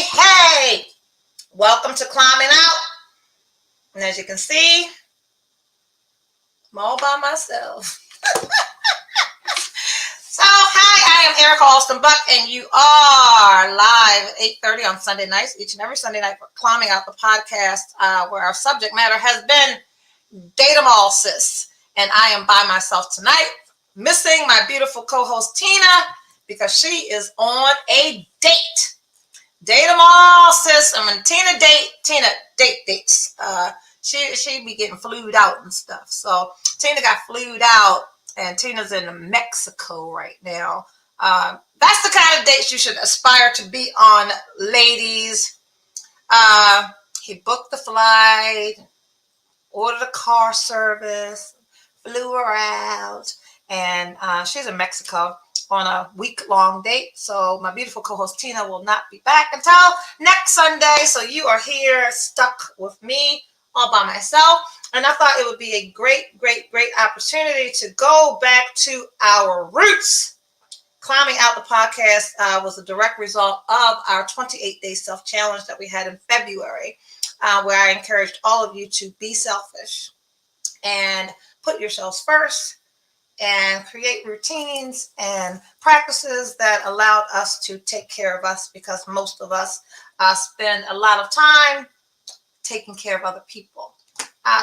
Hey! Welcome to Climbing Out. And as you can see, I'm all by myself. So, hi, I am Erica Alston Buck, and you are live at 8:30 on Sunday nights, each and every Sunday night for Climbing Out, the podcast, where our subject matter has been Date 'em all, sis. And I am by myself tonight, missing my beautiful co-host Tina, because she is on a date. Date 'em all, sis. I mean, Tina dates. She be getting flued out and stuff. So Tina got flued out, and Tina's in Mexico right now. That's the kind of dates you should aspire to be on, ladies. He booked the flight, ordered a car service, flew her out, and she's in Mexico on a week-long date. So my beautiful co-host Tina will not be back until next Sunday. So you are here stuck with me all by myself. And I thought it would be a great opportunity to go back to our roots. Climbing Out, the podcast was a direct result of our 28-day self-challenge that we had in February, where I encouraged all of you to be selfish and put yourselves first and create routines and practices that allowed us to take care of us, because most of us spend a lot of time taking care of other people.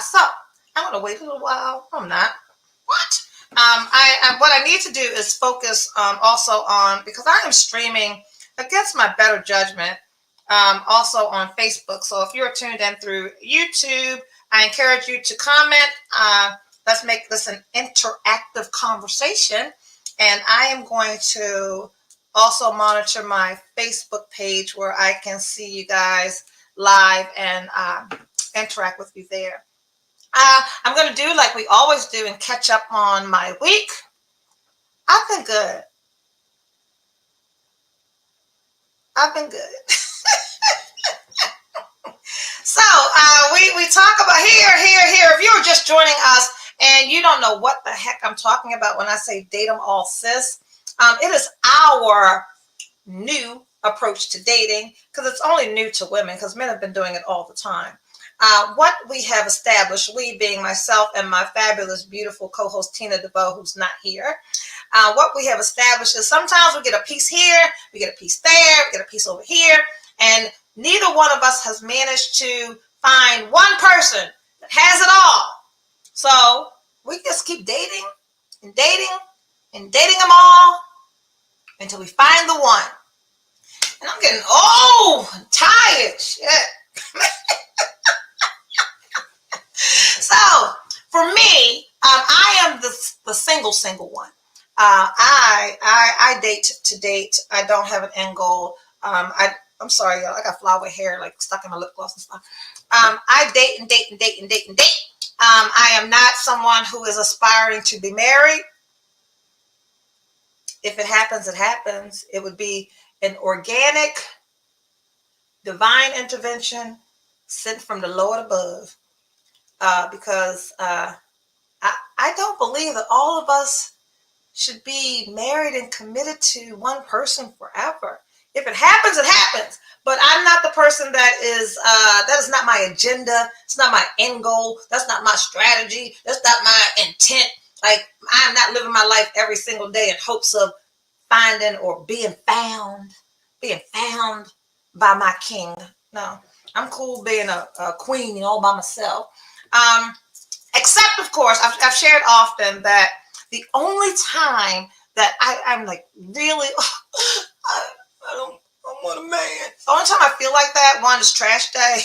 So I'm going to wait a little while. I'm not. What? What I need to do is focus also on, because I am streaming against my better judgment, also on Facebook. So if you're tuned in through YouTube, I encourage you to comment. Let's make this an interactive conversation. And I am going to also monitor my Facebook page where I can see you guys live and interact with you there. I'm going to do like we always do and catch up on my week. I've been good. So we talk about here. If you were just joining us and you don't know what the heck I'm talking about when I say date 'em all, sis, it is our new approach to dating, because it's only new to women, because men have been doing it all the time. What we have established, we being myself and my fabulous, beautiful co-host Tina DeVoe, who's not here, what we have established is sometimes we get a piece here, we get a piece there, we get a piece over here, and neither one of us has managed to find one person that has it all. So we just keep dating and dating and dating them all until we find the one. And I'm getting old and tired. Shit. So for me, I am the single one. I date to date. I don't have an end goal. I'm sorry, y'all. I got flower hair like stuck in my lip gloss and stuff. I date and date and date and date and date. I am not someone who is aspiring to be married. If it happens, it happens. It would be an organic, divine intervention sent from the Lord above. Because I don't believe that all of us should be married and committed to one person forever. If it happens, it happens. But I'm not the person that is not my agenda. It's not my end goal. That's not my strategy. That's not my intent. Like, I'm not living my life every single day in hopes of finding or being found by my king. No, I'm cool being a queen all by myself. Except, of course, I've shared often that the only time that I'm like, really, I want a man. The only time I feel like that, one, is trash day.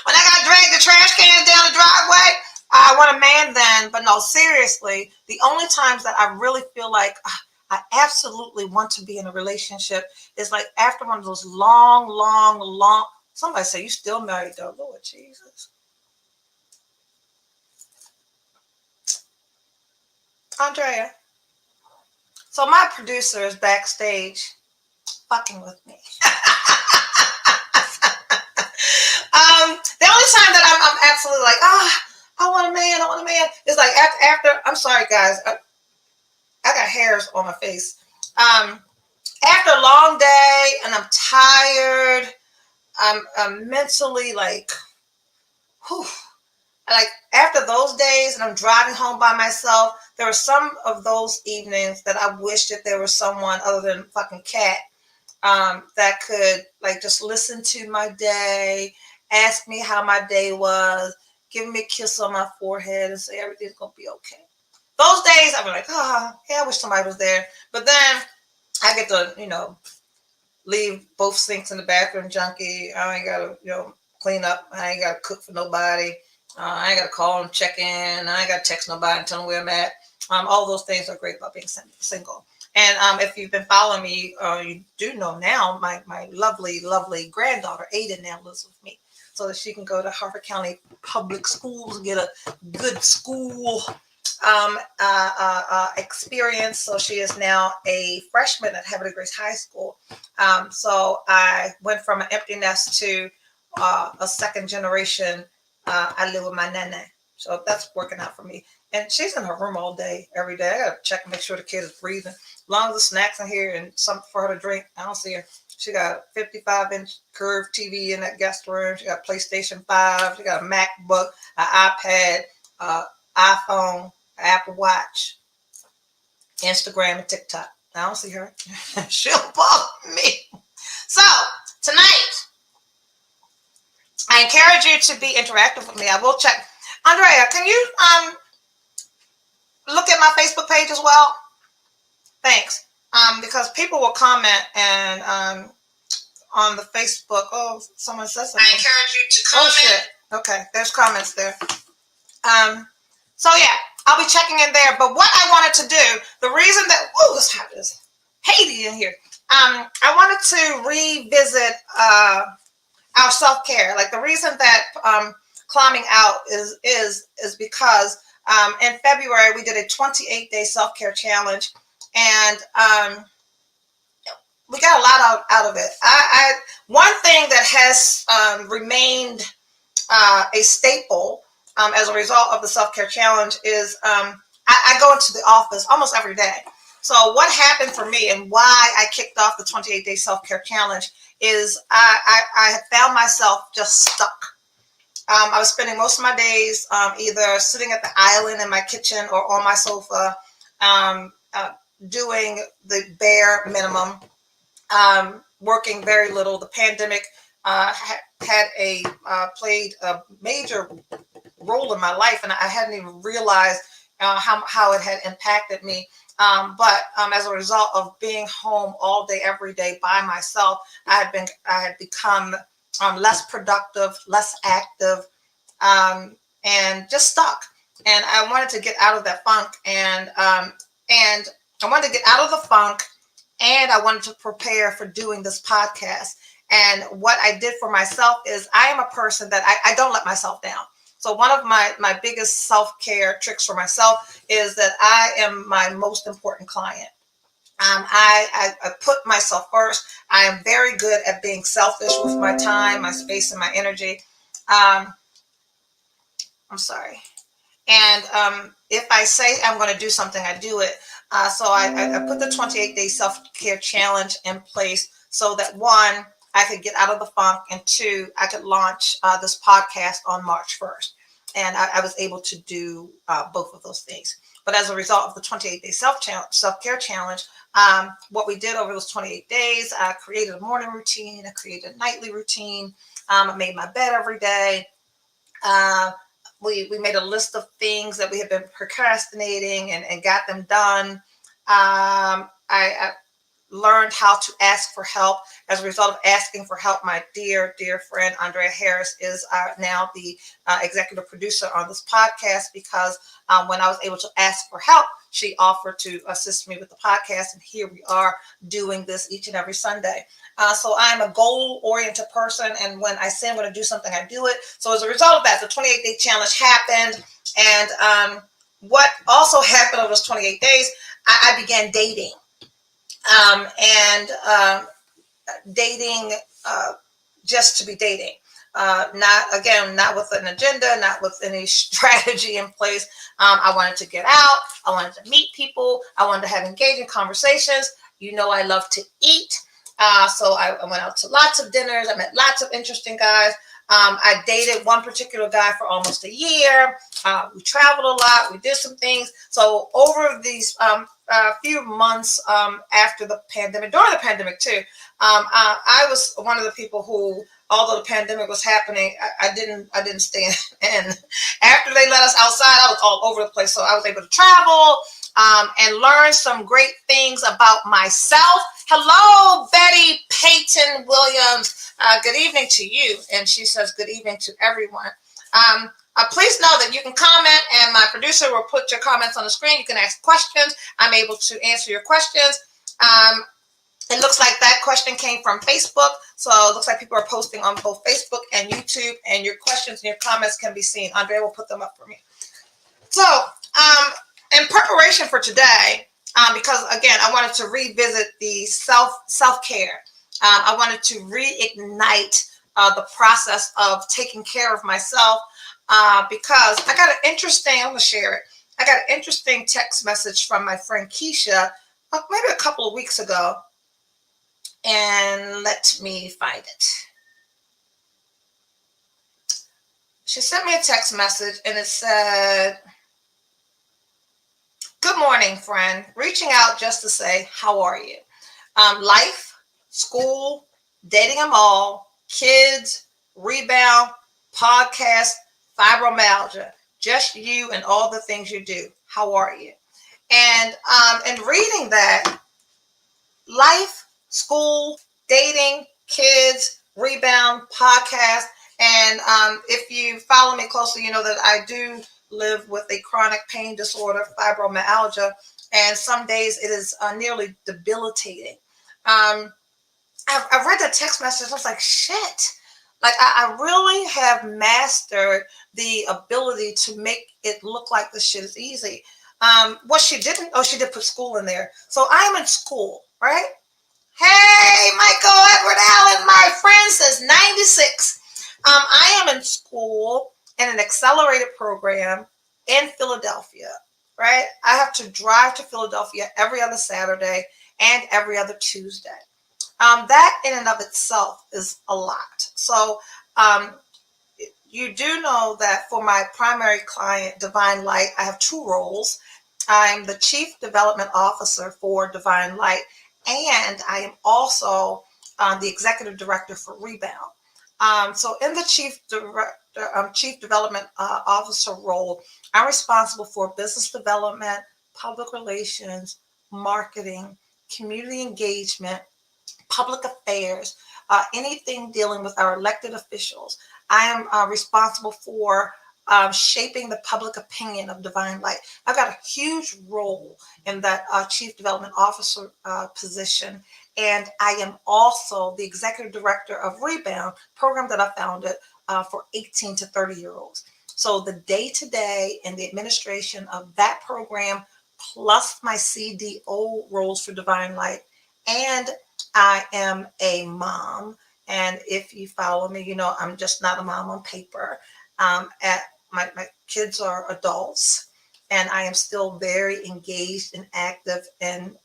When I got to drag the trash cans down the driveway, I want a man then. But no, seriously, the only times that I really feel like I absolutely want to be in a relationship is like after one of those long. Somebody say, you still married though, Lord Jesus. Andrea. So my producer is backstage fucking with me. The only time that I'm absolutely like, I want a man. It's like after I'm sorry guys, I got hairs on my face. after a long day and I'm tired, I'm mentally like, whew. Like after those days and I'm driving home by myself, there were some of those evenings that I wish that there was someone other than fucking Cat that could like just listen to my day, ask me how my day was, give me a kiss on my forehead and say everything's gonna be okay. Those days I'd be like, oh, yeah, I wish somebody was there. But then I get to, leave both sinks in the bathroom junkie. I ain't gotta, clean up. I ain't gotta cook for nobody. I ain't gotta call and check in. I ain't gotta text nobody and tell them where I'm at. All those things are great about being single. And if you've been following me, you do know now my lovely, lovely granddaughter, Ada, now lives with me so that she can go to Harford County Public Schools and get a good school experience. So she is now a freshman at Heavenly Grace High School. So I went from an empty nest to a second generation. I live with my nana. So that's working out for me. And she's in her room all day, every day. I got to check and make sure the kid is breathing. As long as the snacks in here and something for her to drink, I don't see her. She got a 55-inch curved TV in that guest room. She got a PlayStation 5. She got a MacBook, an iPad, iPhone, Apple Watch, Instagram, and TikTok. I don't see her. She'll bother me. So tonight, I encourage you to be interactive with me. I will check. Andrea, can you look at my Facebook page as well? Thanks. Because people will comment and on the Facebook. Oh, someone says something. I encourage you to comment. Oh shit. Okay, there's comments there. So yeah, I'll be checking in there. But what I wanted to do, the reason that it's hot as Haiti in here. I wanted to revisit our self-care. Like the reason that climbing out is because in February we did a 28-day self-care challenge, and we got a lot out of it. One thing that has remained a staple as a result of the self-care challenge is I go into the office almost every day. So what happened for me and why I kicked off the 28-day self-care challenge is I had found myself just stuck. I was spending most of my days either sitting at the island in my kitchen or on my sofa, doing the bare minimum, working very little. The pandemic played a major role in my life, and I hadn't even realized how it had impacted me. But as a result of being home all day, every day by myself, I had become less productive, less active, and just stuck. And I wanted to get out of that funk, and I wanted to get out of the funk, and I wanted to prepare for doing this podcast. And what I did for myself is I am a person that I don't let myself down. So one of my biggest self-care tricks for myself is that I am my most important client. I put myself first. I am very good at being selfish with my time, my space, and my energy. I'm sorry. And if I say I'm going to do something, I do it. So I put the 28-day self-care challenge in place so that one, I could get out of the funk, and two, I could launch this podcast on March 1st. And I was able to do both of those things. But as a result of the 28-day self-care challenge, what we did over those 28 days, I created a morning routine, I created a nightly routine, I made my bed every day. We made a list of things that we had been procrastinating and got them done. I learned how to ask for help. As a result of asking for help, my dear friend Andrea Harris is now the executive producer on this podcast, because when I was able to ask for help, she offered to assist me with the podcast, and here we are doing this each and every Sunday. So I'm a goal-oriented person, and when I say I'm going to do something, I do it. So as a result of that, the 28-day challenge happened, and what also happened over those 28 days, I began dating. Dating just to be dating, not with an agenda, not with any strategy in place. I wanted to get out. I wanted to meet people. I wanted to have engaging conversations. You know I love to eat. So I went out to lots of dinners. I met lots of interesting guys. I dated one particular guy for almost a year. We traveled a lot. We did some things. So over these few months after the pandemic, during the pandemic too, I was one of the people who, although the pandemic was happening, I didn't stay in. After they let us outside, I was all over the place. So I was able to travel and learn some great things about myself. Hello, Betty Payton Williams. Good evening to you. And she says, good evening to everyone. Please know that you can comment, and my producer will put your comments on the screen. You can ask questions. I'm able to answer your questions. It looks like that question came from Facebook. So it looks like people are posting on both Facebook and YouTube, and your questions and your comments can be seen. Andrea will put them up for me. So in preparation for today, because again, I wanted to revisit the self-care. I wanted to reignite the process of taking care of myself because I got an interesting, I'm going to share it. I got an interesting text message from my friend Keisha maybe a couple of weeks ago. And let me find it. She sent me a text message and it said, good morning, friend. Reaching out just to say, how are you? Life, school, dating them all, kids, rebound, podcast, fibromyalgia, just you and all the things you do. How are you? And in reading that, life, school, dating, kids, rebound, podcast. And if you follow me closely, you know that I do live with a chronic pain disorder, fibromyalgia, and some days it is nearly debilitating. I read that text message. I was like, shit. Like I really have mastered the ability to make it look like this shit is easy. What she didn't, she did put school in there. So I'm in school, right? Hey, Michael Edward Allen, my friend, says 96. I am in school in an accelerated program in Philadelphia, right? I have to drive to Philadelphia every other Saturday and every other Tuesday. That in and of itself is a lot. So you do know that for my primary client, Divine Light, I have two roles. I'm the Chief Development Officer for Divine Light, and I am also the Executive Director for Rebound. So in the Chief Development Officer role, I'm responsible for business development, public relations, marketing, community engagement, public affairs, anything dealing with our elected officials. I am responsible for shaping the public opinion of Divine Light. I've got a huge role in that Chief Development Officer position. And I am also the Executive Director of Rebound, program that I founded for 18 to 30-year-olds. So the day-to-day and the administration of that program, plus my CDO roles for Divine Light, and I am a mom. And if you follow me, you know I'm just not a mom on paper. My kids are adults, and I am still very engaged and active in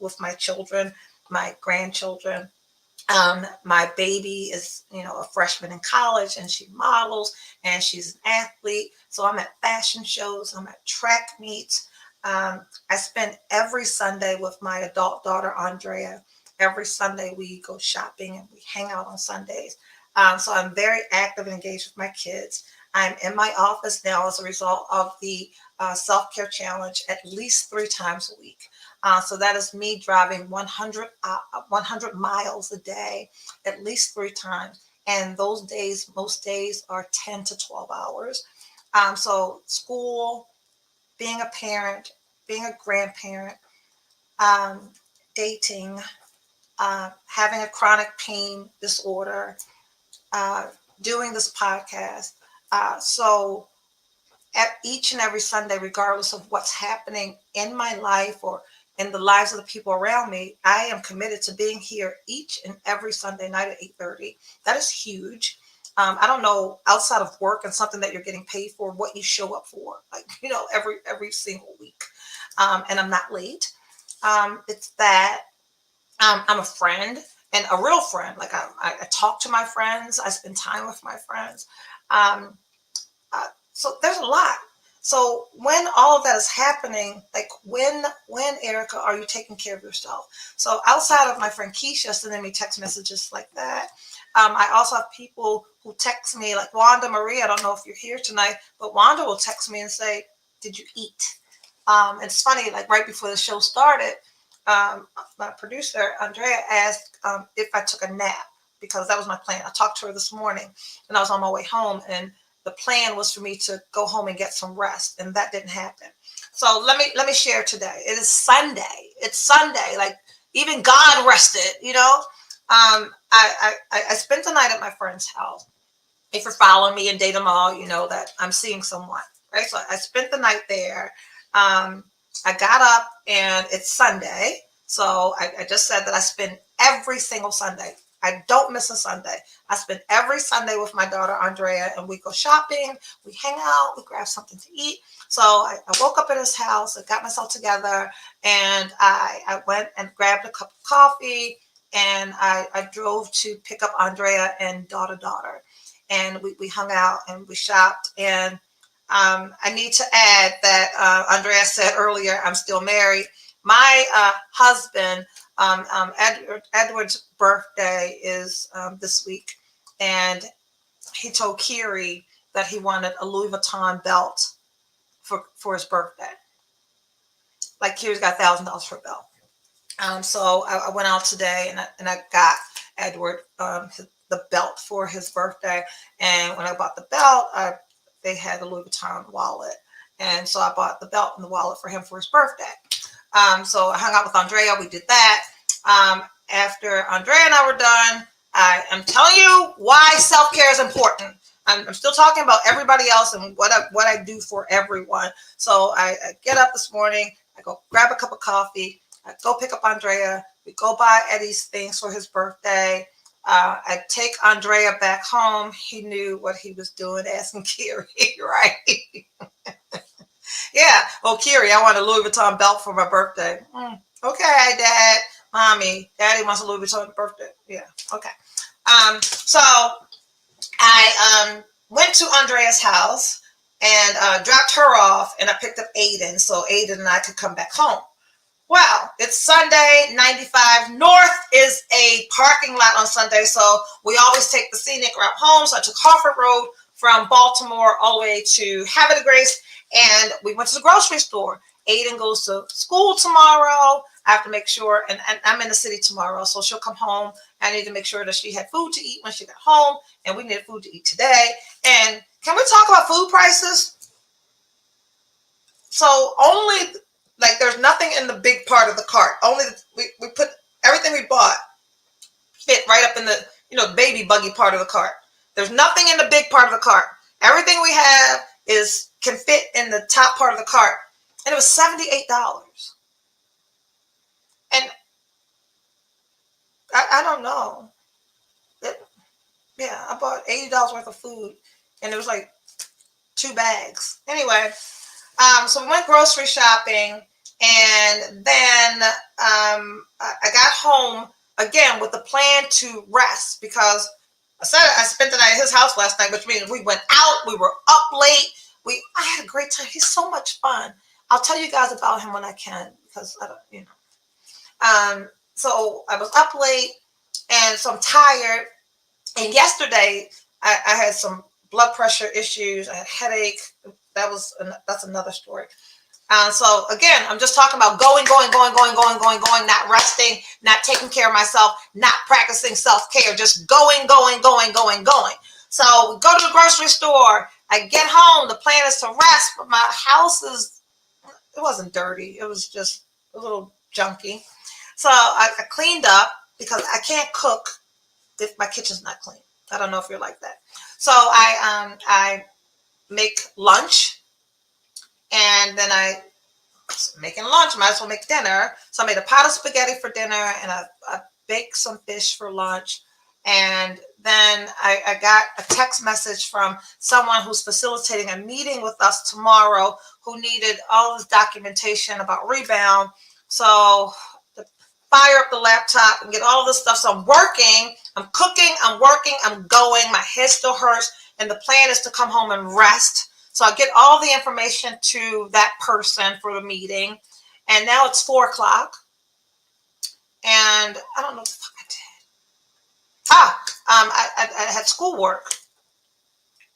with my children, my grandchildren. My baby is, a freshman in college, and she models, and she's an athlete. So I'm at fashion shows, I'm at track meets. I spend every Sunday with my adult daughter, Andrea. Every Sunday we go shopping and we hang out on Sundays. So I'm very active and engaged with my kids. I'm in my office now as a result of the self-care challenge at least 3 times a week. So that is me driving 100 miles a day, at least 3 times. And those days, most days are 10 to 12 hours. So school, being a parent, being a grandparent, dating, having a chronic pain disorder, doing this podcast. So at each and every Sunday, regardless of what's happening in my life or in the lives of the people around me, I am committed to being here each and every Sunday night at 8:30. That is huge. I don't know, outside of work and something that you're getting paid for, what you show up for, like, every single week. And I'm not late. It's that. I'm a friend and a real friend. Like I talk to my friends. I spend time with my friends. Um, so there's a lot. So when all of that is happening, like when Erica, are you taking care of yourself? So outside of my friend Keisha sending me text messages like that, I also have people who text me like Wanda Marie. I don't know if you're here tonight, but Wanda will text me and say, "Did you eat?" It's funny, like right before the show started, my producer Andrea asked if I took a nap because that was my plan. I talked to her this morning, and I was on my way home, and the plan was for me to go home and get some rest, and that didn't happen. So let me share today. It is Sunday. It's Sunday. Like even God rested, you know. I spent the night at my friend's house. If you're following me in Data Mall, you know that I'm seeing someone, right? So I spent the night there. I got up and it's Sunday. So I just said that I spend every single Sunday. I don't miss a Sunday. I spend every Sunday with my daughter Andrea, and we go shopping, we hang out, we grab something to eat. So I woke up at his house, I got myself together, and I went and grabbed a cup of coffee, and I drove to pick up Andrea and daughter. And we hung out and we shopped. And I need to add that Andrea said earlier, I'm still married. My husband, Edward's birthday is this week, and he told Kiri that he wanted a Louis Vuitton belt for his birthday. Like Kiri's got $1,000 for a belt. So I went out today and I got Edward the belt for his birthday. And when I bought the belt, they had a Louis Vuitton wallet. And so I bought the belt and the wallet for him for his birthday. So I hung out with Andrea. We did that. After Andrea and I were done, I am telling you why self-care is important. I'm still talking about everybody else and what I do for everyone. So I get up this morning. I go grab a cup of coffee. I go pick up Andrea. We go buy Eddie's things for his birthday. I take Andrea back home. He knew what he was doing, asking Kiri, right? Yeah. Oh, Kiri, I want a Louis Vuitton belt for my birthday. Okay, Dad. Mommy, Daddy wants a Louis Vuitton birthday. Yeah. Okay. So I went to Andrea's house and dropped her off, and I picked up Aiden so Aiden and I could come back home. Well, it's Sunday, 95 North is a parking lot on Sunday, so we always take the scenic route home. So I took Harford Road from Baltimore all the way to Havre de Grace, and we went to the grocery store. Aiden goes to school tomorrow. I have to make sure, and I'm in the city tomorrow, so she'll come home. I need to make sure that she had food to eat when she got home, and we needed food to eat today. And can we talk about food prices? So only like there's nothing in the big part of the cart. Only we put everything we bought fit right up in the baby buggy part of the cart. There's nothing in the big part of the cart. Everything we have can fit in the top part of the cart, and it was $78. And I don't know. Yeah, I bought $80 worth of food, and it was like 2 bags. Anyway, so we went grocery shopping, and then I got home again with the plan to rest because I said I spent the night at his house last night, which means we went out, we were up late. I had a great time. He's so much fun. I'll tell you guys about him when I can because I don't. So I was up late, and so I'm tired. And yesterday I had some blood pressure issues. I had a headache. That's another story. So again, I'm just talking about going, not resting, not taking care of myself, not practicing self-care, just going. So we go to the grocery store. I get home. The plan is to rest, but my house it wasn't dirty. It was just a little junky. So I cleaned up because I can't cook if my kitchen's not clean. I don't know if you're like that. So I make lunch, and then making lunch, might as well make dinner. So I made a pot of spaghetti for dinner, and I baked some fish for lunch. And then I got a text message from someone who's facilitating a meeting with us tomorrow who needed all this documentation about Rebound. So fire up the laptop and get all this stuff. So I'm working, I'm cooking, I'm working, I'm going. My head still hurts. And the plan is to come home and rest. So I get all the information to that person for the meeting. And now it's 4 o'clock. And I don't know what the fuck I did. I had schoolwork.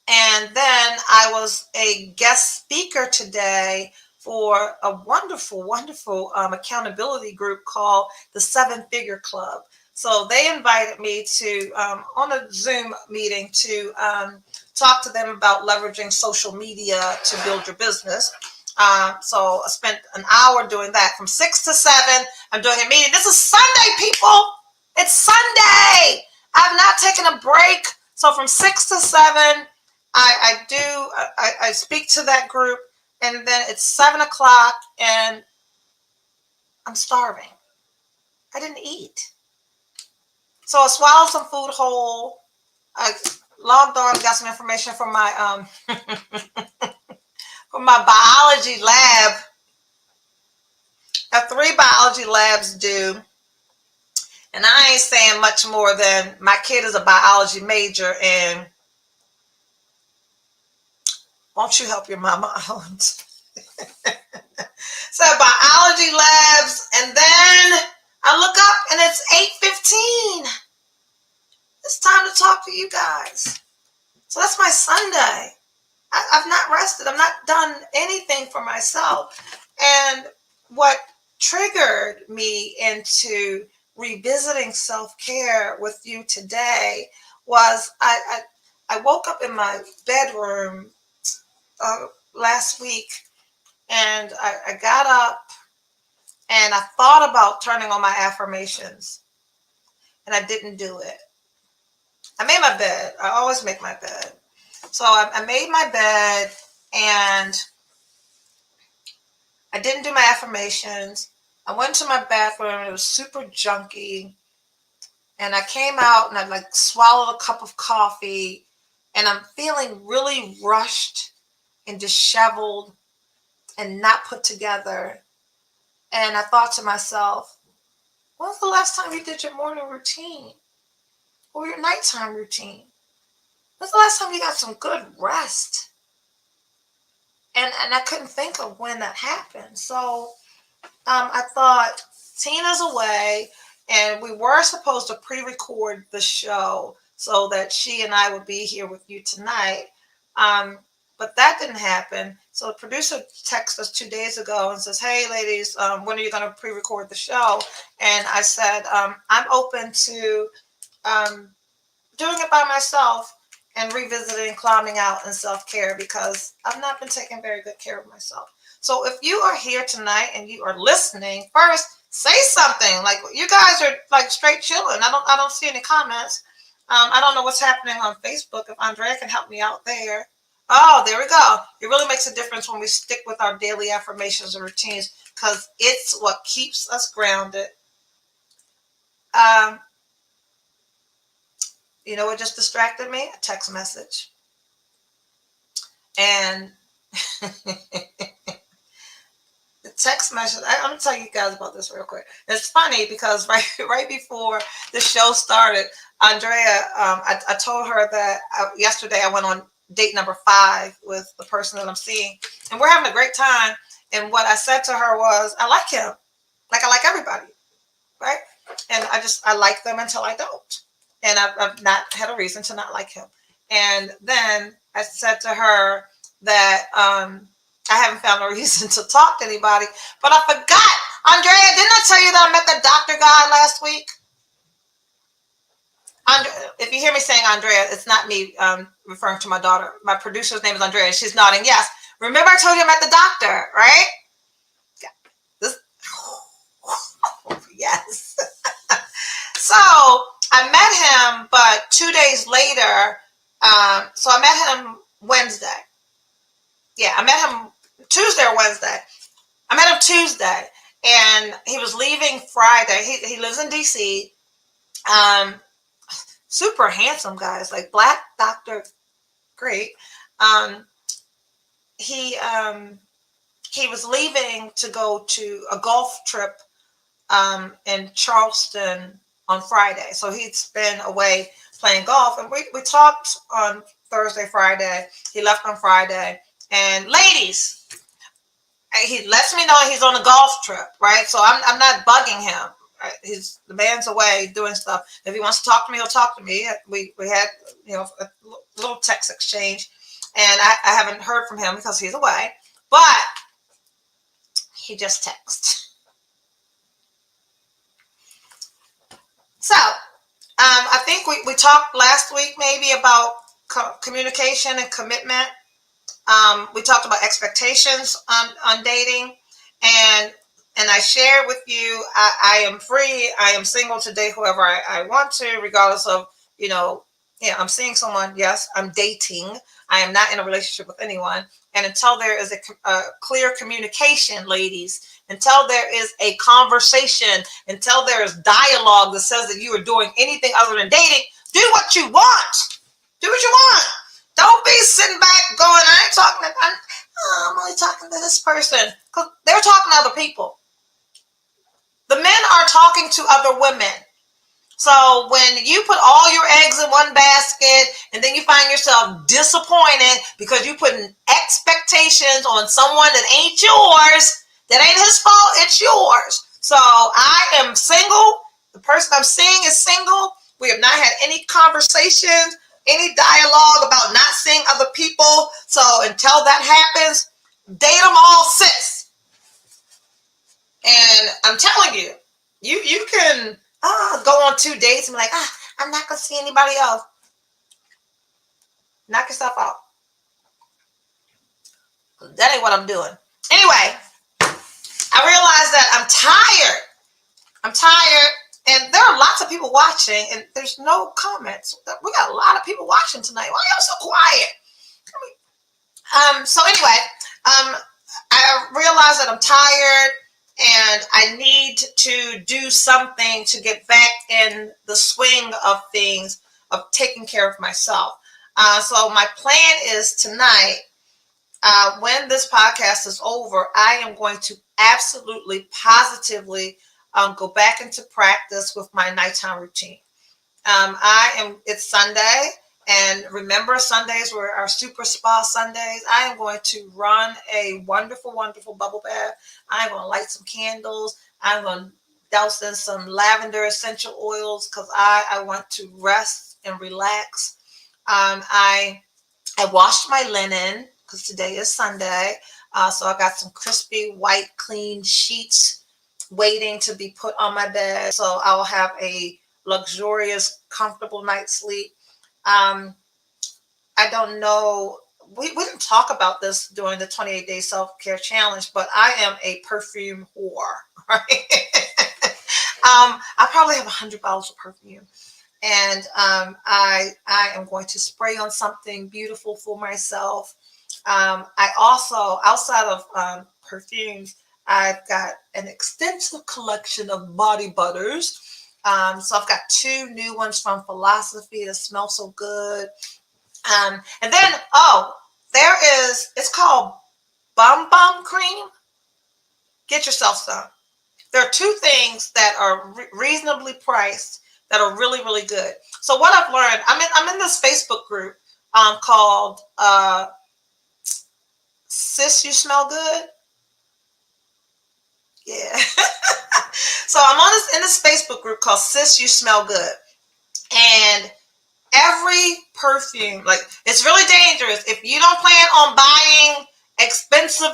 And then I was a guest speaker today for a wonderful, wonderful accountability group called the Seven Figure Club. So they invited me to, on a Zoom meeting, to talk to them about leveraging social media to build your business. So I spent an hour doing that from 6 to 7. I'm doing a meeting. This is Sunday, people. It's Sunday. I've not taken a break. So from 6 to 7, I speak to that group, and then it's 7 o'clock, and I'm starving. I didn't eat. So I swallowed some food whole. I logged on, got some information from my from my biology lab. I have 3 biology labs due. And I ain't saying much more than my kid is a biology major, and won't you help your mama out? So biology labs, and then I look up and it's 8:15. It's time to talk to you guys. So that's my Sunday. I've not rested. I've not done anything for myself. And what triggered me into revisiting self-care with you today was I woke up in my bedroom last week, and I got up and I thought about turning on my affirmations, and I didn't do it. I made my bed. I always make my bed. So I made my bed, and I didn't do my affirmations. I went to my bathroom. It was super junky. And I came out and I like swallowed a cup of coffee, and I'm feeling really rushed and disheveled and not put together. And I thought to myself, when was the last time you did your morning routine or your nighttime routine? When's the last time you got some good rest? And I couldn't think of when that happened. So I thought, Tina's away, and we were supposed to pre-record the show so that she and I would be here with you tonight. But that didn't happen. So the producer texted us 2 days ago and says, hey, ladies, when are you going to pre-record the show? And I said, I'm open to doing it by myself and revisiting climbing out and self-care, because I've not been taking very good care of myself. So if you are here tonight and you are listening, first say something. Like, you guys are like straight chilling. I don't see any comments. I don't know what's happening on Facebook. If Andrea can help me out there. Oh, there we go. It really makes a difference when we stick with our daily affirmations and routines, because it's what keeps us grounded. You know what just distracted me? A text message. And the text message, I'm going to tell you guys about this real quick. It's funny because right before the show started, Andrea, I told her that yesterday I went on date number 5 with the person that I'm seeing, and we're having a great time. And what I said to her was, I like him. Like I like everybody, right? And I like them until I don't. And I've not had a reason to not like him. And then I said to her that I haven't found a reason to talk to anybody. But I forgot. Andrea, didn't I tell you that I met the doctor guy last week? If you hear me saying Andrea, it's not me referring to my daughter. My producer's name is Andrea. And she's nodding yes. Remember I told you I met the doctor, right? Yeah. This. Yes. So I met him, but 2 days later, so I met him Wednesday. Yeah, I met him Tuesday or Wednesday. I met him Tuesday, and he was leaving Friday. He lives in DC. Super handsome guys, like black doctor, great. He was leaving to go to a golf trip in Charleston on Friday. So he's been away playing golf, and we talked on Thursday, Friday. He left on Friday, and ladies, he lets me know he's on a golf trip, right? So I'm not bugging him. Right? The man's away doing stuff. If he wants to talk to me, he'll talk to me. We had a little text exchange, and I haven't heard from him because he's away, but he just texted. So I think we talked last week maybe about communication and commitment. We talked about expectations on dating, and I shared with you, I am free. I am single to date whoever I want to, regardless of, I'm seeing someone. Yes, I'm dating. I am not in a relationship with anyone. And until there is a clear communication, ladies, until there is a conversation, until there is dialogue that says that you are doing anything other than dating, do what you want. Do what you want. Don't be sitting back going, I ain't talking to, I'm only talking to this person. Because they're talking to other people. The men are talking to other women. So when you put all your eggs in one basket and then you find yourself disappointed because you put expectations on someone that ain't yours, that ain't his fault, it's yours. So I am single. The person I'm seeing is single. We have not had any conversations, any dialogue about not seeing other people. So until that happens, date them all, sis. And I'm telling you, you can go on 2 dates and be like, I'm not going to see anybody else. Knock yourself out. That ain't what I'm doing. Anyway, I realized that I'm tired. And there are lots of people watching, and there's no comments. We got a lot of people watching tonight. Why are y'all so quiet? So anyway, I realized that I'm tired, and I need to do something to get back in the swing of things, of taking care of myself. So my plan is tonight, when this podcast is over, I am going to absolutely, positively go back into practice with my nighttime routine. It's Sunday. And remember, Sundays were our super spa Sundays. I am going to run a wonderful, wonderful bubble bath. I'm going to light some candles. I'm going to douse in some lavender essential oils because I want to rest and relax. I washed my linen because today is Sunday. So I got some crispy, white, clean sheets waiting to be put on my bed. So I will have a luxurious, comfortable night's sleep. I don't know. We didn't talk about this during the 28-day self-care challenge, but I am a perfume whore, right? I probably have 100 bottles of perfume. And I am going to spray on something beautiful for myself. I also, outside of perfumes, I've got an extensive collection of body butters. So I've got 2 new ones from Philosophy that smell so good. And then, it's called Bum Bum Cream. Get yourself some. There are 2 things that are reasonably priced that are really, really good. So what I've learned, I'm in this Facebook group called Sis, You Smell Good. Yeah. So I'm in this Facebook group called Sis, You Smell Good. And every perfume, like, it's really dangerous. If you don't plan on buying expensive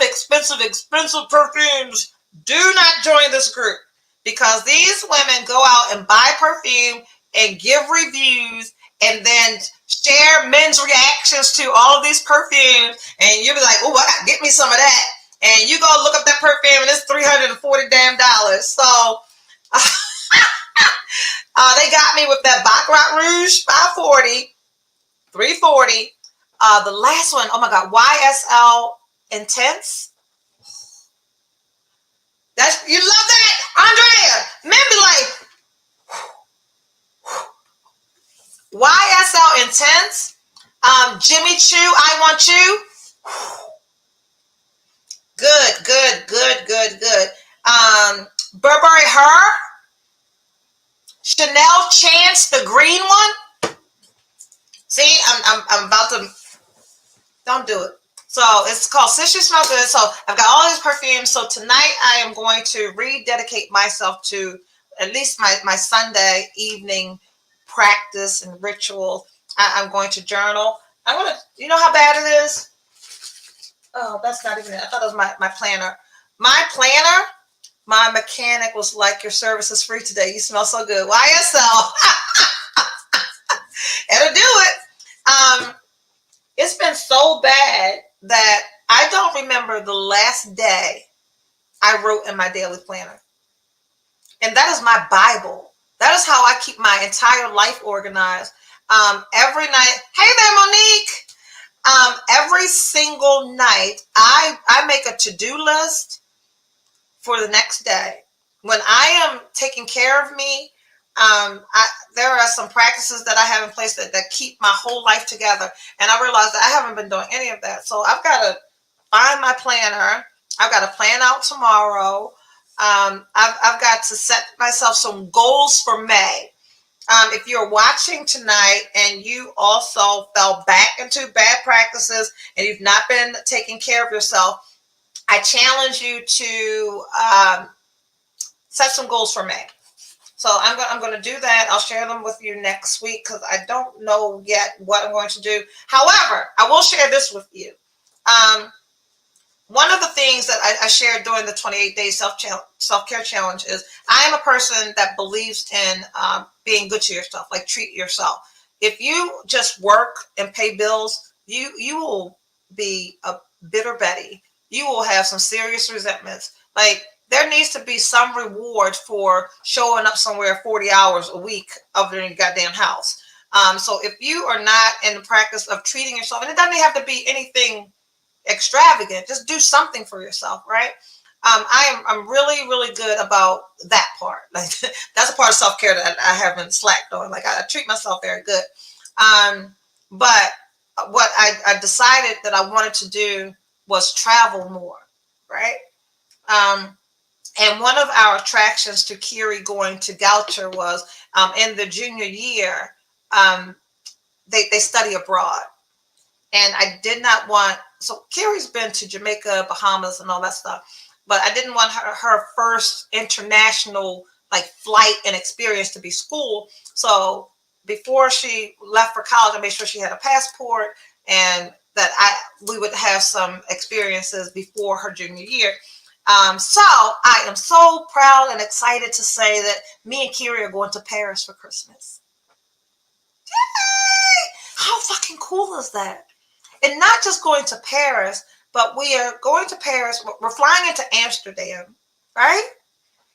perfumes, do not join this group, because these women go out and buy perfume and give reviews and then share men's reactions to all of these perfumes. And you'll be like, oh, get me some of that. And you go look up that perfume and it's $340 damn. So they got me with that Baccarat Rouge, $540, $340. The last one, oh my God, YSL Intense. You love that, Andrea? Men be like, YSL Intense. Jimmy Choo, I Want You. Good. Burberry Her, Chanel Chance, the green one. See, I'm about to, don't do it. So it's called Since You Smell Good. So I've got all these perfumes. So tonight I am going to rededicate myself to at least my Sunday evening practice and ritual. I'm going to journal. I'm going to, you know how bad it is? Oh, that's not even it. I thought it was my planner. My planner, my mechanic was like, your service is free today. You smell so good. YSL. It'll do it. It's been so bad that I don't remember the last day I wrote in my daily planner. And that is my Bible. That is how I keep my entire life organized. Every night, hey there, Monique. Every single night, I make a to-do list for the next day. When I am taking care of me, there are some practices that I have in place that keep my whole life together. And I realized that I haven't been doing any of that. So I've got to find my planner. I've got to plan out tomorrow. I've got to set myself some goals for May. If you're watching tonight and you also fell back into bad practices and you've not been taking care of yourself, I challenge you to set some goals for May. So I'm going to do that. I'll share them with you next week because I don't know yet what I'm going to do. However, I will share this with you. One of the things that I shared during the 28-day self-care challenge is I am a person that believes in being good to yourself, like treat yourself. If you just work and pay bills, you will be a bitter Betty. You will have some serious resentments. Like, there needs to be some reward for showing up somewhere 40 hours a week other than your goddamn house. So if you are not in the practice of treating yourself, and it doesn't have to be anything extravagant, just do something for yourself, right? I'm really, really good about that part. Like, that's a part of self-care that I haven't slacked on. Like, I treat myself very good. But what I decided that I wanted to do was travel more, right? And one of our attractions to Kiri going to Goucher was in the junior year, they study abroad. And I did not want, so Kiri's been to Jamaica, Bahamas, and all that stuff, but I didn't want her first international like flight and experience to be school. So before she left for college, I made sure she had a passport and that we would have some experiences before her junior year. So I am so proud and excited to say that me and Kiri are going to Paris for Christmas. Yay! How fucking cool is that? And not just going to Paris, but we are going to Paris. We're flying into Amsterdam, right?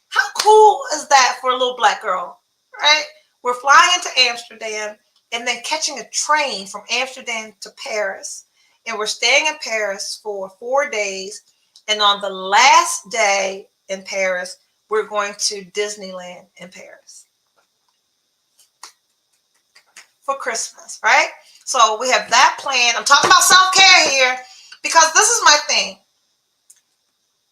How cool is that for a little black girl, right? We're flying into Amsterdam and then catching a train from Amsterdam to Paris. And we're staying in Paris for 4 days. And on the last day in Paris, we're going to Disneyland in Paris for Christmas, right? So we have that plan. I'm talking about self-care here because this is my thing.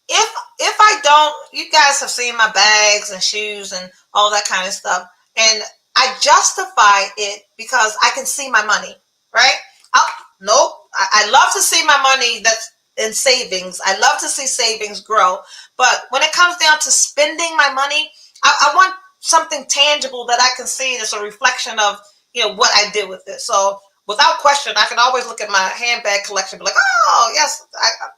If I don't, you guys have seen my bags and shoes and all that kind of stuff. And I justify it because I can see my money, right? Nope. I love to see my money that's in savings. I love to see savings grow. But when it comes down to spending my money, I want something tangible that I can see that's a reflection of, what I did with it. So without question, I can always look at my handbag collection and be like, oh, yes,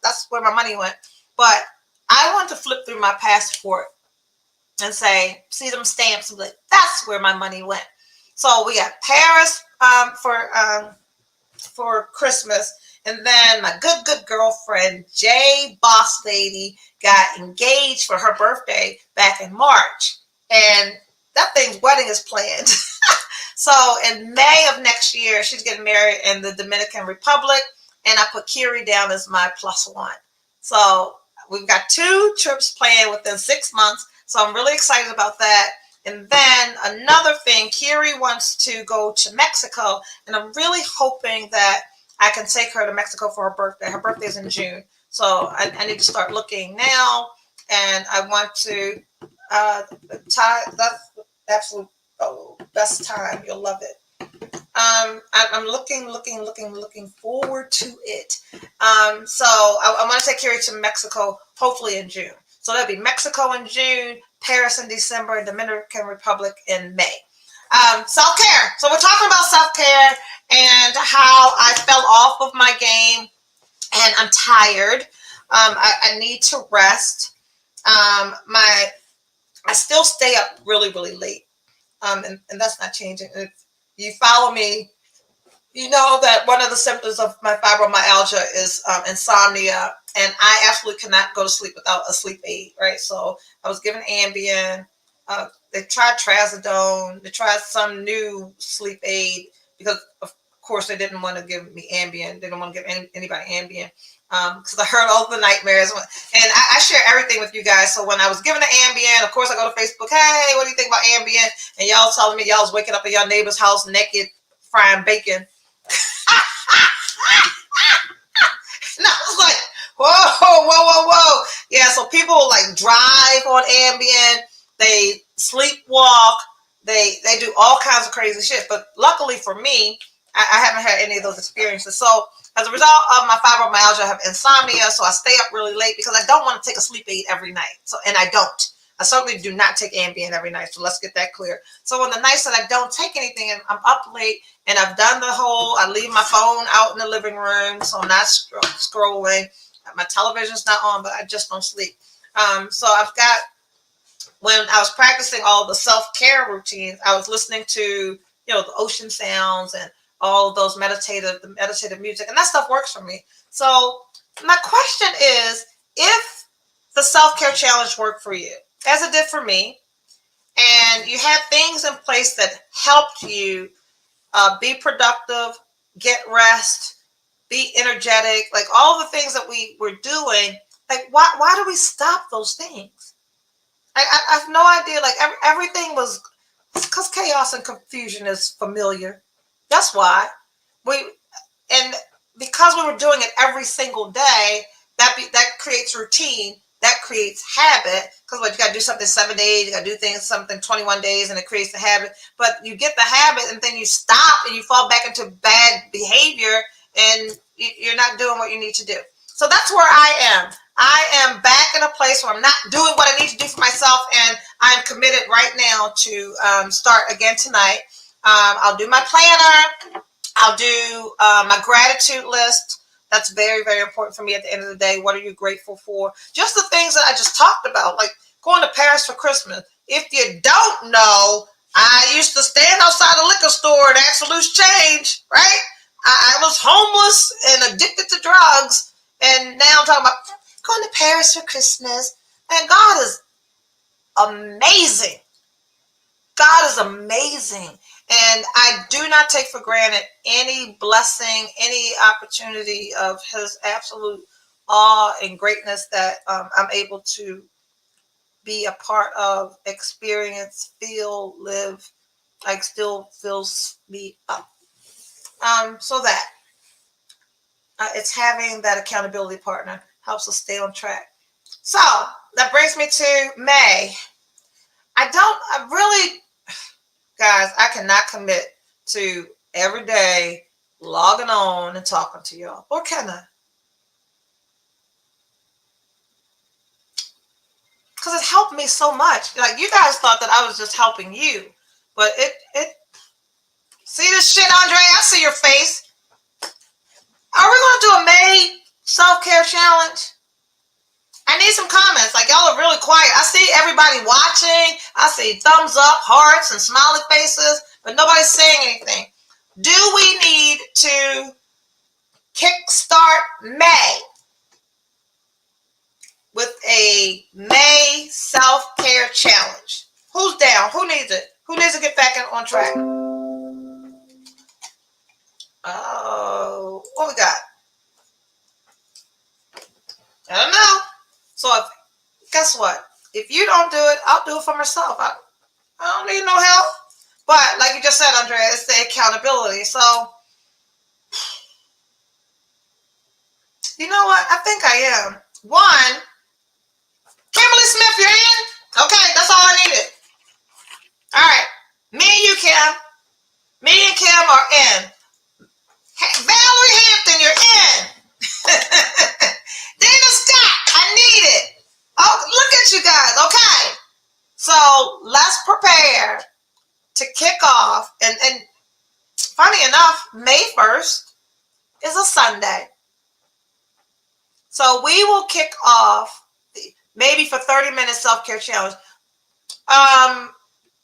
that's where my money went. But I want to flip through my passport and say, see them stamps, and be like, that's where my money went. So we got Paris for Christmas. And then my good girlfriend, Jay Boss Lady, got engaged for her birthday back in March. And that thing's wedding is planned. So in May of next year, she's getting married in the Dominican Republic. And I put Kiri down as my +1. So we've got 2 trips planned within 6 months. So I'm really excited about that. And then another thing, Kiri wants to go to Mexico. And I'm really hoping that I can take her to Mexico for her birthday. Her birthday is in June. So I need to start looking now. And I want to That's absolute best time. You'll love it. I'm looking forward to it. So I want to take Carrie to Mexico, hopefully in June. So that'll be Mexico in June, Paris in December, and Dominican Republic in May. Self-care. So we're talking about self-care and how I fell off of my game and I'm tired. I need to rest. I still stay up really, really late. And that's not changing. If you follow me, you know that one of the symptoms of my fibromyalgia is insomnia, and I absolutely cannot go to sleep without a sleep aid, right? So I was given Ambien. They tried trazodone. They tried some new sleep aid because, of course, they didn't want to give me Ambien. They didn't want to give anybody Ambien because I heard all the nightmares. And I share everything with you guys. So when I was given the Ambien, of course, I go to Facebook. Hey, what do you think about Ambien? And y'all telling me y'all was waking up at your neighbor's house naked, frying bacon. And I was like, whoa. Yeah, so people like drive on Ambien, they sleepwalk, they do all kinds of crazy shit. But luckily for me, I haven't had any of those experiences. So as a result of my fibromyalgia, I have insomnia, so I stay up really late because I don't want to take a sleep aid every night. And I don't. I certainly do not take Ambien every night, so let's get that clear. So on the nights that I don't take anything and I'm up late and I've done I leave my phone out in the living room, so I'm not scrolling. My television's not on, but I just don't sleep. So when I was practicing all the self-care routines, I was listening to, the ocean sounds and all of those meditative music, and that stuff works for me. So my question is, if the self-care challenge worked for you, as it did for me, and you had things in place that helped you be productive, get rest, be energetic, like all the things that we were doing, like why do we stop those things? I have no idea. Like everything was, because chaos and confusion is familiar. That's why and because we were doing it every single day, that creates routine, that creates habit. Because you got to do something 7 days, you got to do something 21 days, and it creates the habit. But you get the habit, and then you stop, and you fall back into bad behavior, and you're not doing what you need to do. So that's where I am. I am back in a place where I'm not doing what I need to do for myself, and I'm committed right now to start again tonight. I'll do my planner. I'll do my gratitude list. That's very, very important for me at the end of the day. What are you grateful for? Just the things that I just talked about, like going to Paris for Christmas. If you don't know, I used to stand outside the liquor store and ask for loose change, right? I was homeless and addicted to drugs. And now I'm talking about going to Paris for Christmas. And God is amazing. God is amazing. And I do not take for granted any blessing, any opportunity of his absolute awe and greatness that I'm able to be a part of, experience, feel, live, like still fills me up. So that it's having that accountability partner helps us stay on track. So that brings me to May. I really, guys, I cannot commit to every day logging on and talking to y'all. Or can I? Because it helped me so much. Like, you guys thought that I was just helping you. But it see this shit, Andre? I see your face. Are we going to do a May self-care challenge? I need some comments. Like, y'all are really quiet. I see everybody watching. I see thumbs up, hearts, and smiley faces, but nobody's saying anything. Do we need to kickstart May with a May self-care challenge? Who's down? Who needs it? Who needs to get back on track? Oh, what we got? I don't know. So guess what? If you don't do it, I'll do it for myself. I don't need no help. But like you just said, Andrea, it's the accountability. So, you know what? I think I am. One, Kimberly Smith, you're in? Okay, that's all I needed. All right. Me and you, Kim. Me and Kim are in. Hey, Valerie Hampton, you're in. Dana Scott, I need it. Oh, look at you guys. Okay. So let's prepare to kick off. And funny enough, May 1st is a Sunday. So we will kick off maybe for 30 minutes self-care challenge.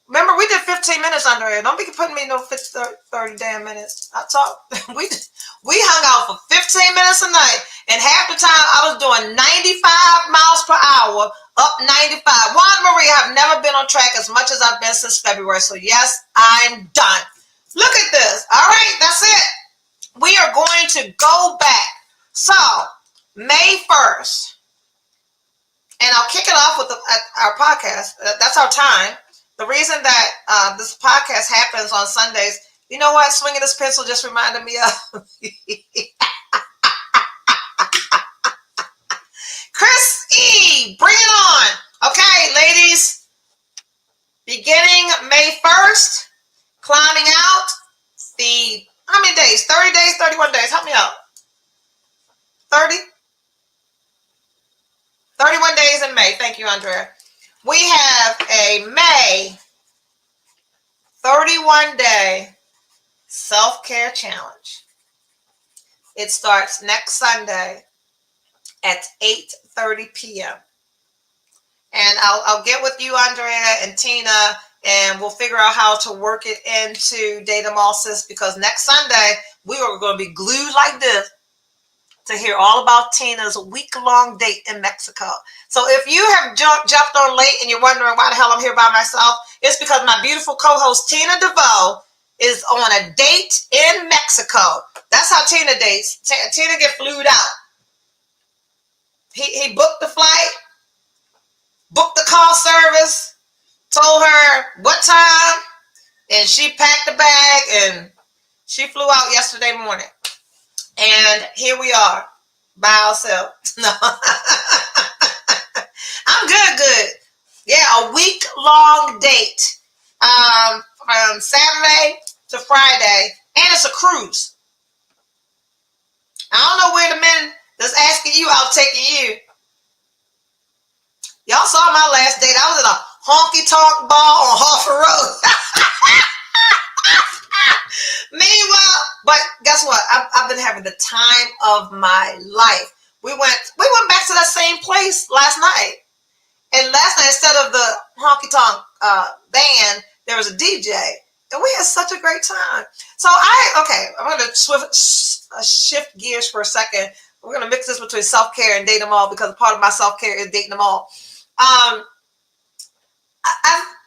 Remember, we did 15 minutes under it. Don't be putting me no 30 damn minutes. I talk. we hung out for 15 minutes a night, and half the time I was doing 95 miles per hour, up 95. Juan Marie, I've never been on track as much as I've been since February. So yes, I'm done. Look at this. All right, that's it. We are going to go back. So May 1st, and I'll kick it off with our podcast. That's our time. The reason that this podcast happens on Sundays, you know what? Swinging this pencil just reminded me of Chris E. Bring it on. Okay, ladies. Beginning May 1st, climbing out the, how many days? 30 days, 31 days. Help me out. 30? 31 days in May. Thank you, Andrea. We have a May 31-day self-care challenge. It starts next Sunday at 8:30 p.m. And I'll get with you, Andrea and Tina, and we'll figure out how to work it into Data Mall Sis, because next Sunday we are going to be glued like this to hear all about Tina's week-long date in Mexico. So if you have jumped on late and you're wondering why the hell I'm here by myself, it's because my beautiful co-host Tina DeVoe is on a date in Mexico. That's how Tina dates. Tina get flued out. He booked the flight, booked the call service, told her what time, and she packed the bag and she flew out yesterday morning. And here we are by ourselves. No. I'm good. Yeah, a week-long date from Saturday to Friday. And it's a cruise. I don't know where the men that's asking you out taking you. Y'all saw my last date. I was at a honky-tonk bar on Harford Road. Meanwhile, but guess what? I've been having the time of my life. We went back to that same place last night. And last night, instead of the honky-tonk band, there was a DJ. And we had such a great time. So I'm going to shift gears for a second. We're going to mix this between self-care and date them all, because part of my self-care is dating them all.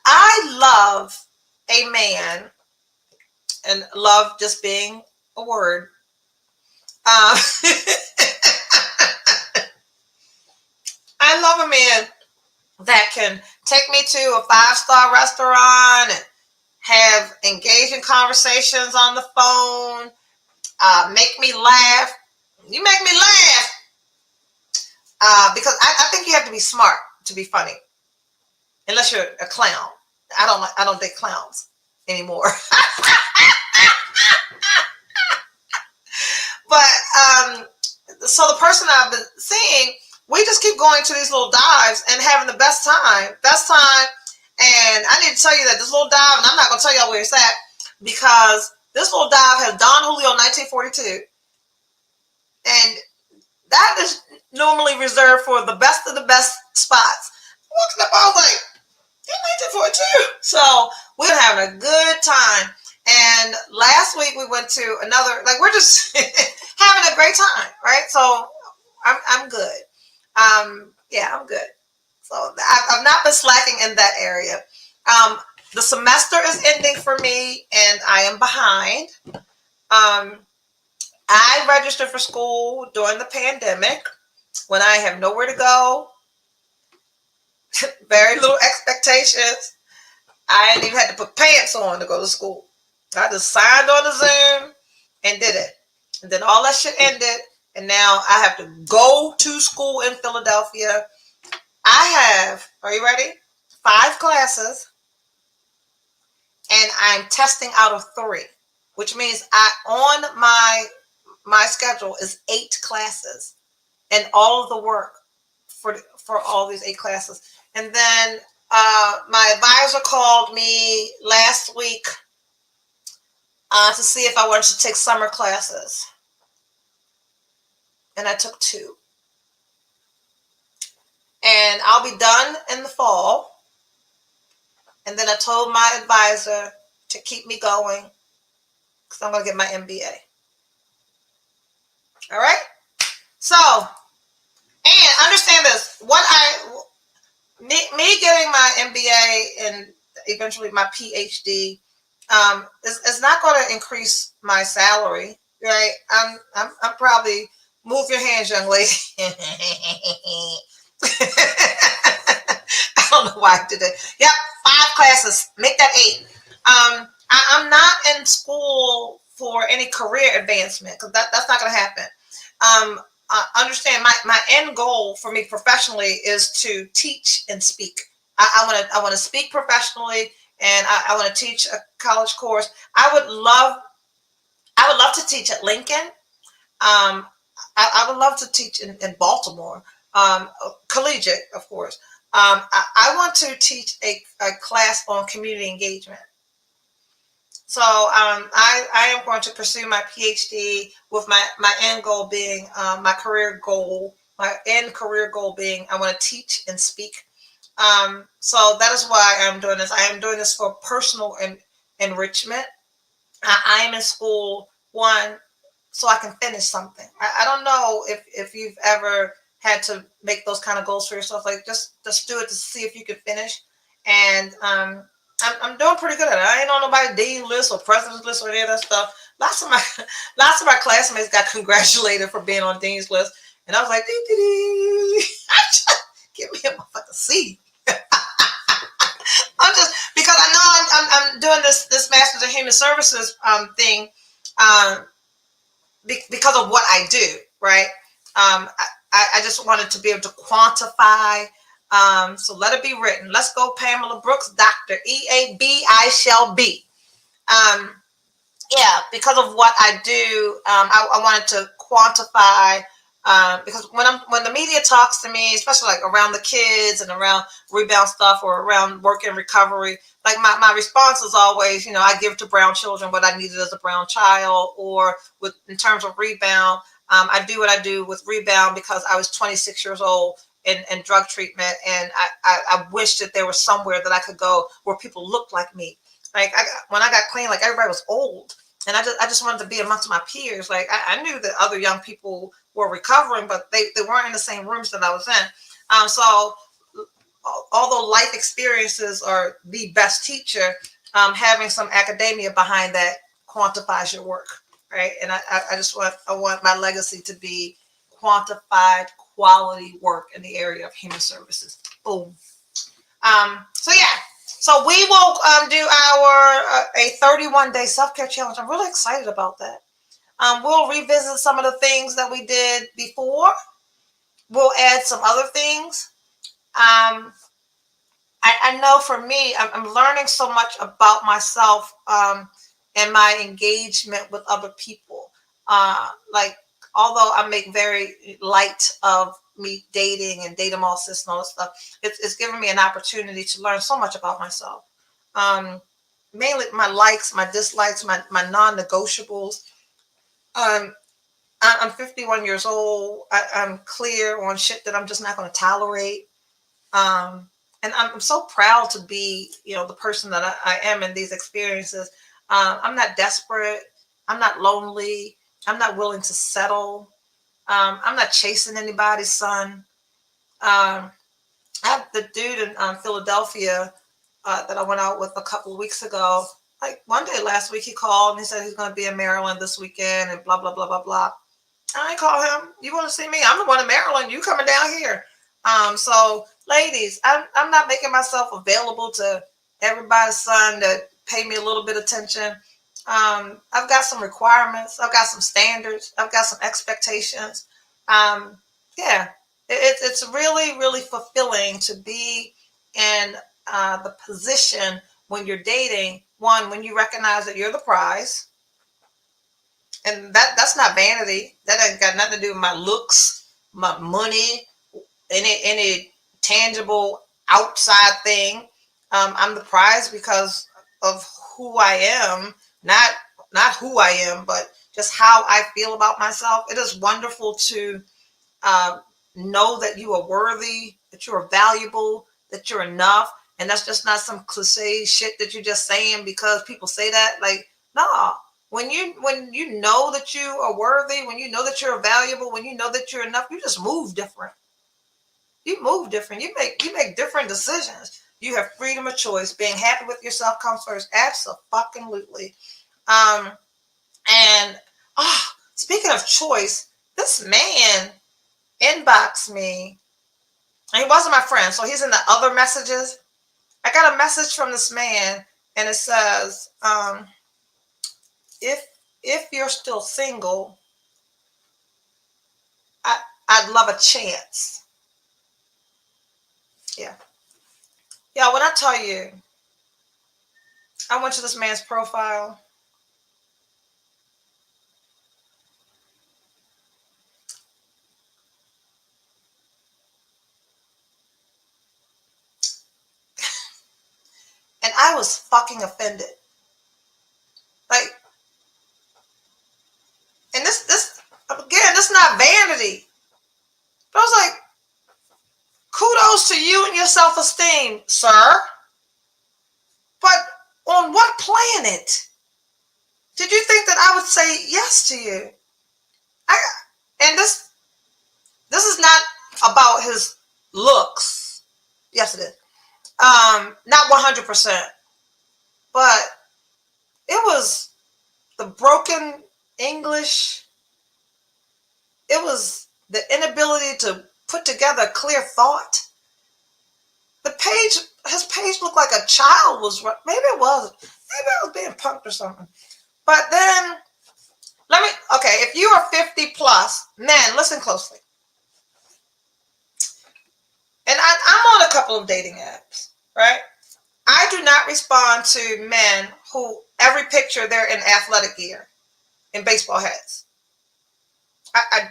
I love a man, and love just being a word. I love a man that can take me to a 5-star restaurant and have engaging conversations on the phone, make me laugh. You make me laugh. Because I think you have to be smart to be funny. Unless you're a clown. I don't date clowns anymore. But so the person I've been seeing, we just keep going to these little dives and having the best time. And I need to tell you that this little dive, and I'm not going to tell y'all where it's at, because this little dive has Don Julio 1942. And that is normally reserved for the best of the best spots. Walking up, I was like, it's 1942. So we're having a good time. And last week we went to another, like, we're just having a great time, right? So I'm good. Yeah, I'm good. So I've not been slacking in that area. The semester is ending for me, and I am behind. I registered for school during the pandemic when I have nowhere to go, very little expectations. I didn't even have to put pants on to go to school. I just signed on the Zoom and did it. And then all that shit ended, and now I have to go to school in Philadelphia. I have, are you ready? 5 classes, and I'm testing out of 3, which means on my schedule is 8 classes, and all of the work for all these 8 classes. And then my advisor called me last week to see if I wanted to take summer classes, and I took 2. And I'll be done in the fall. And then I told my advisor to keep me going because I'm going to get my MBA. All right? So, and understand this. Me getting my MBA and eventually my PhD is not going to increase my salary, right? I'm probably, move your hands, young lady. I don't know why I did it. Yep, 5 classes. Make that 8. I'm not in school for any career advancement because that's not going to happen. Understand my end goal for me professionally is to teach and speak. I want to speak professionally, and I want to teach a college course. I would love to teach at Lincoln. I would love to teach in Baltimore, collegiate, of course. I want to teach a class on community engagement. So I am going to pursue my PhD with my end goal being my end career goal being I want to teach and speak. So that is why I'm doing this. I am doing this for personal enrichment. I am in school, one, so I can finish something. I don't know if you've ever had to make those kind of goals for yourself. Like just do it to see if you can finish. And I'm doing pretty good at it. I ain't on nobody's dean list or president's list or any of that stuff. Lots of my classmates got congratulated for being on dean's list, and I was like, give me a motherfucking C. I'm just because I know I'm doing this Master's in Human Services thing because of what I do, right? I just wanted to be able to quantify. So let it be written. Let's go, Pamela Brooks, Dr. EAB, I shall be. Yeah, because of what I do, I wanted to quantify. Because when the media talks to me, especially like around the kids and around rebound stuff or around work and recovery, like my response is always, I give to brown children what I needed as a brown child, or in terms of rebound, I do what I do with rebound because I was 26 years old in drug treatment, and I wish that there was somewhere that I could go where people looked like me. Like when I got clean, like everybody was old, and I just wanted to be amongst my peers. Like I knew that other young people were recovering, but they weren't in the same rooms that I was in. So although life experiences are the best teacher, having some academia behind that quantifies your work, right? And I want my legacy to be quantified quality work in the area of human services. Boom. So yeah. So we will do a 31-day self-care challenge. I'm really excited about that. We'll revisit some of the things that we did before. We'll add some other things. I know for me, I'm learning so much about myself and my engagement with other people. Like, although I make very light of me dating and Datamosis and all that stuff, it's given me an opportunity to learn so much about myself. Mainly my likes, my dislikes, my non-negotiables. I'm 51 years old. I'm clear on shit that I'm just not going to tolerate. And I'm so proud to be, the person that I am in these experiences. I'm not desperate. I'm not lonely. I'm not willing to settle. I'm not chasing anybody's son. I have the dude in Philadelphia that I went out with a couple of weeks ago. Like one day last week, he called and he said he's going to be in Maryland this weekend and blah, blah, blah, blah, blah. I call him. You want to see me? I'm the one in Maryland. You coming down here. So ladies, I'm not making myself available to everybody's son that pay me a little bit of attention. I've got some requirements. I've got some standards. I've got some expectations. Yeah, it's really, really fulfilling to be in the position when you're dating. One, when you recognize that you're the prize, and that's not vanity. That ain't got nothing to do with my looks, my money, any tangible outside thing. I'm the prize because of who I am, not who I am, but just how I feel about myself. It is wonderful to uh, know that you are worthy, that you are valuable, that you're enough, and that's just not some cliche shit that you're just saying because people say that. Like, nah. When you know that you are worthy, when you know that you're valuable, when you know that you're enough, you just move different. You move different. You make different decisions. You have freedom of choice. Being happy with yourself comes first. Absolutely. Um, and speaking of choice, this man inboxed me, and he wasn't my friend, so he's in the other messages. I got a message from this man, and it says, if you're still single, I, I'd love a chance. Yeah. Yeah, when I tell you, I went to this man's profile. And I was fucking offended. Like, and this again, this is not vanity. But I was like, kudos to you and your self-esteem, sir. But on what planet did you think that I would say yes to you? I and this is not about his looks. Yes, it is. Not 100%, but it was the broken English. It was the inability to put together a clear thought. His page looked like a child was. Maybe it was. Maybe I was being punked or something. But then, okay, if you are 50 plus, men, listen closely. And I'm on a couple of dating apps, right? I do not respond to men who every picture they're in athletic gear, in baseball hats. I,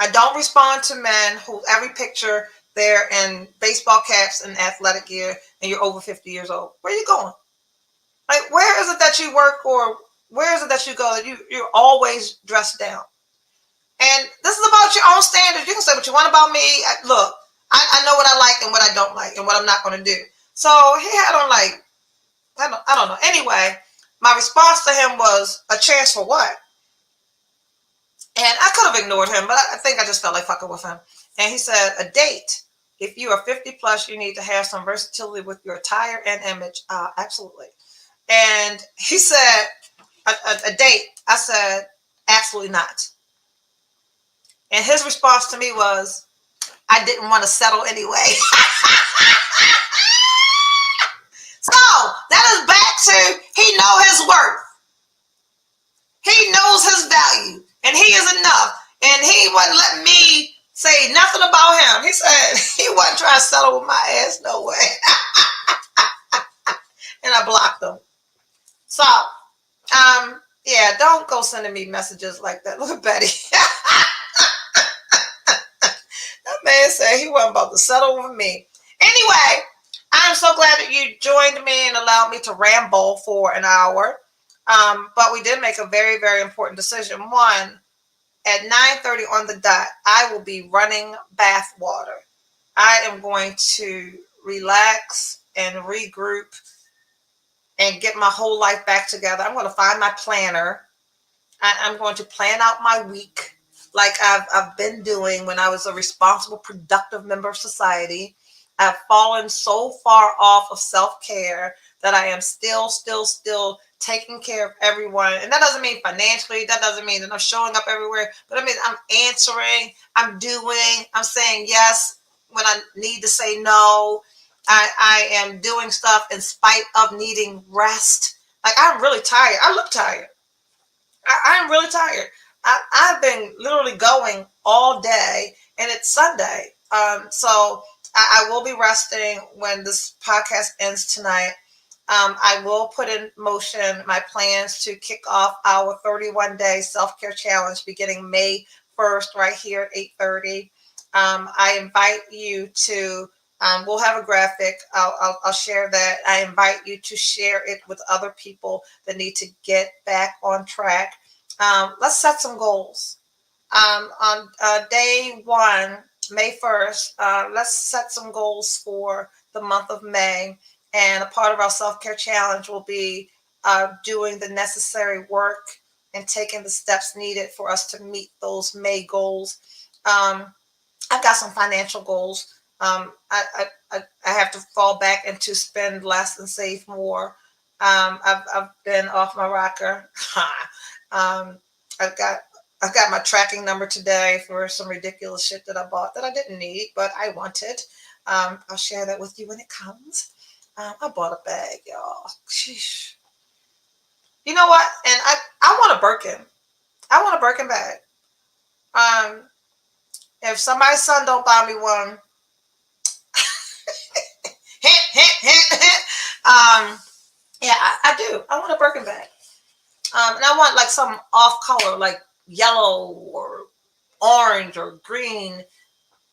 I don't respond to men who every picture they're in baseball caps and athletic gear and you're over 50 years old. Where are you going? Like, where is it that you work, or where is it that you go that you're always dressed down? And this is about your own standards. You can say what you want about me. Look, I know what I like and what I don't like and what I'm not going to do. So he had on like, I don't know. Anyway, my response to him was, a chance for what? And I could have ignored him, but I think I just felt like fucking with him. And he said, a date. If you are 50 plus, you need to have some versatility with your attire and image. Absolutely. And he said, a date. I said, absolutely not. And his response to me was, I didn't want to settle anyway. So that is back to, he know his worth. He knows his value. And he is enough. And he wouldn't let me say nothing about him. He said he wasn't trying to settle with my ass, no way. And I blocked him. So, yeah, don't go sending me messages like that. Look at Betty. That man said he wasn't about to settle with me. Anyway, I'm so glad that you joined me and allowed me to ramble for an hour. But we did make a very, very important decision. One, at 9:30 on the dot, I will be running bath water. I am going to relax and regroup and get my whole life back together. I'm going to find my planner. I'm going to plan out my week like I've been doing when I was a responsible, productive member of society. I've fallen so far off of self-care that I am still taking care of everyone. And that doesn't mean financially. That doesn't mean that I'm showing up everywhere. But I mean, I'm answering, I'm saying yes when I need to say no. I am doing stuff in spite of needing rest. Like, I'm really tired. I look tired. I'm really tired. I've been literally going all day, and it's Sunday. So I will be resting when this podcast ends tonight. I will put in motion my plans to kick off our 31-day self-care challenge beginning May 1st, right here at 8:30. I invite you to, we'll have a graphic. I'll share that. I invite you to share it with other people that need to get back on track. Let's set some goals. On day one, May 1st, let's set some goals for the month of May. And a part of our self care challenge will be doing the necessary work and taking the steps needed for us to meet those May goals. I've got some financial goals. I have to fall back into spend less and save more. I've been off my rocker. I've got I've got my tracking number today for some ridiculous shit that I bought that I didn't need, but I wanted. I'll share that with you when it comes. I bought a bag, y'all. Sheesh. You know what? And I want a Birkin. I want a Birkin bag. Um, if somebody's son don't buy me one, hint, hint, hint, hint. Yeah, I do. I want a Birkin bag. And I want like some off color, like yellow or orange or green.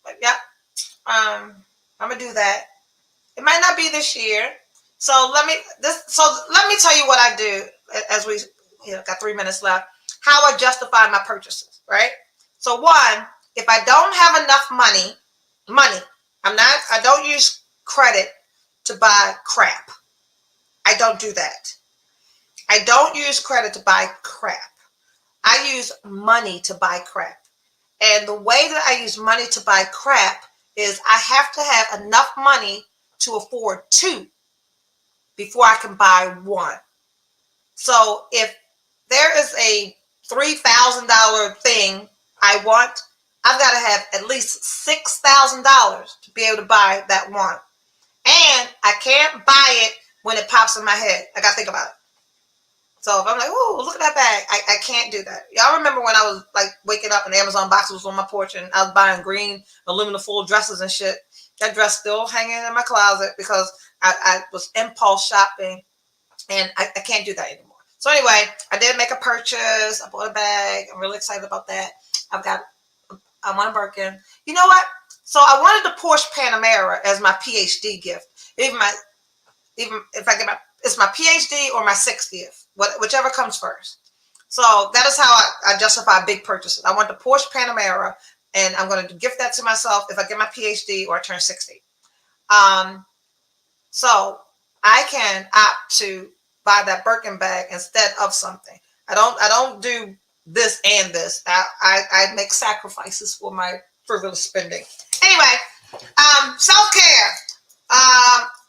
But yeah, I'm gonna do that. It might not be this year. So let me tell you what I do as we got 3 minutes left. How I justify my purchases, right? So one, if I don't have enough money, I don't use credit to buy crap. I don't do that. I don't use credit to buy crap. I use money to buy crap. And the way that I use money to buy crap is I have to have enough money to afford two before I can buy one. So if there is a $3,000 thing I want, I've got to have at least $6,000 to be able to buy that one. And I can't buy it when it pops in my head. I got to think about it. So if I'm like, oh, look at that bag, I can't do that. Y'all remember when I was like waking up and the Amazon box was on my porch and I was buying green aluminum foil dresses and shit. That dress still hanging in my closet because I was impulse shopping and I can't do that anymore. So anyway, I did make a purchase. I bought a bag. I'm really excited about that. I want a Birkin. You know what? So I wanted the Porsche Panamera as my PhD gift. Even if I get it's my PhD or my 60th, whichever comes first. So that is how I justify big purchases. I want the Porsche Panamera, and I'm going to gift that to myself if I get my PhD or I turn 60. So I can opt to buy that Birkin bag instead of something. I don't do this and this. I make sacrifices for my frivolous spending. Anyway, self-care.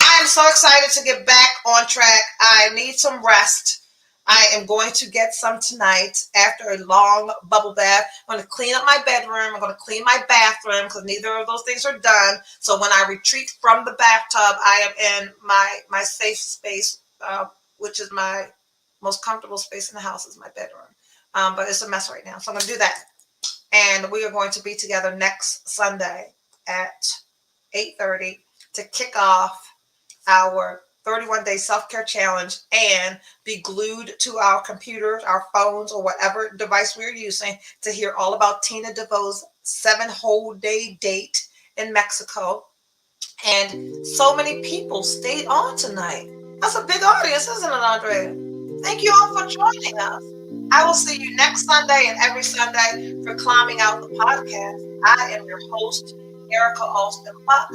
I am so excited to get back on track. I need some rest. I am going to get some tonight after a long bubble bath. I'm going to clean up my bedroom. I'm going to clean my bathroom because neither of those things are done. So when I retreat from the bathtub, I am in my safe space, which is my most comfortable space in the house is my bedroom. But it's a mess right now. So I'm going to do that. And we are going to be together next Sunday at 8:30 to kick off our 31-day self-care challenge and be glued to our computers, our phones, or whatever device we're using to hear all about Tina DeVoe's 7-whole-day date in Mexico. And so many people stayed on tonight. That's a big audience, isn't it, Andrea? Thank you all for joining us. I will see you next Sunday and every Sunday for Climbing Out the Podcast. I am your host, Erica Alston Buck.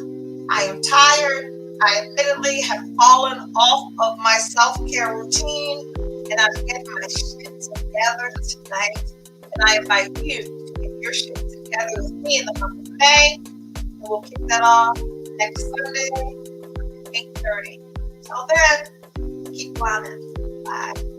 I am tired. I admittedly have fallen off of my self-care routine, and I'm getting my shit together tonight. And I invite you to get your shit together with me in the month of May. And we'll kick that off next Sunday, 8:30. Till then, keep climbing. Bye.